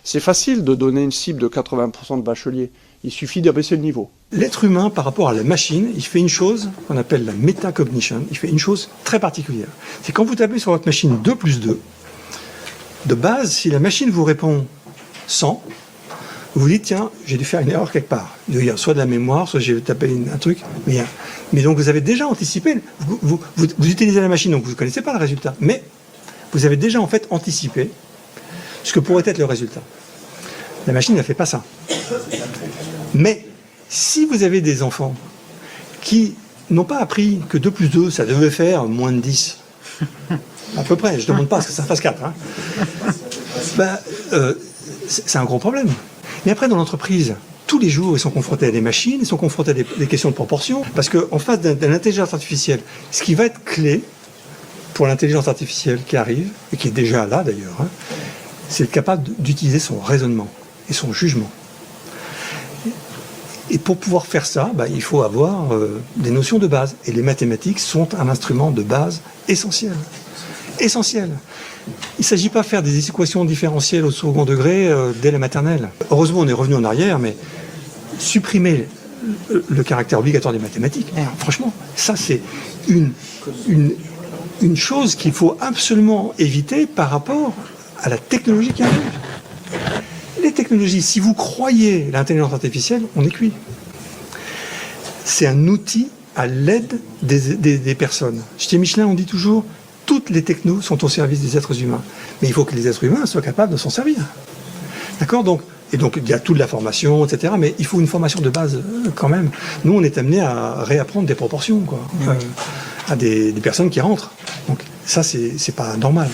C'est facile de donner une cible de 80% de bacheliers. Il suffit d'abaisser le niveau. L'être humain, par rapport à la machine, il fait une chose qu'on appelle la métacognition. Il fait une chose très particulière. C'est quand vous tapez sur votre machine 2 plus 2, de base, si la machine vous répond 100, vous vous dites, tiens, j'ai dû faire une erreur quelque part. Il y a soit de la mémoire, soit j'ai tapé un truc. Mais donc vous avez déjà anticipé. Vous utilisez la machine, donc vous ne connaissez pas le résultat. Mais vous avez déjà en fait anticipé ce que pourrait être le résultat. La machine ne fait pas ça. Mais si vous avez des enfants qui n'ont pas appris que 2 plus 2, ça devait faire moins de 10, à peu près, je ne demande pas à ce que ça fasse 4, hein, c'est un gros problème. Mais après, dans l'entreprise, tous les jours, ils sont confrontés à des machines, ils sont confrontés à des questions de proportion, parce qu'en face de l'intelligence artificielle, ce qui va être clé pour l'intelligence artificielle qui arrive, et qui est déjà là d'ailleurs, hein, c'est être capable d'utiliser son raisonnement et son jugement. Et pour pouvoir faire ça, il faut avoir des notions de base. Et les mathématiques sont un instrument de base essentiel. Essentiel. Il ne s'agit pas de faire des équations différentielles au second degré dès la maternelle. Heureusement, on est revenu en arrière, mais supprimer le caractère obligatoire des mathématiques, franchement, ça c'est une chose qu'il faut absolument éviter par rapport à la technologie qui arrive. Les technologies, si vous croyez l'intelligence artificielle, on est cuit. C'est un outil à l'aide des personnes. Chez Michelin, on dit toujours, toutes les technos sont au service des êtres humains. Mais il faut que les êtres humains soient capables de s'en servir. D'accord ? Et donc, il y a toute la formation, etc. Mais il faut une formation de base quand même. Nous, on est amenés à réapprendre des proportions, quoi, à des personnes qui rentrent. Donc ça, c'est pas normal.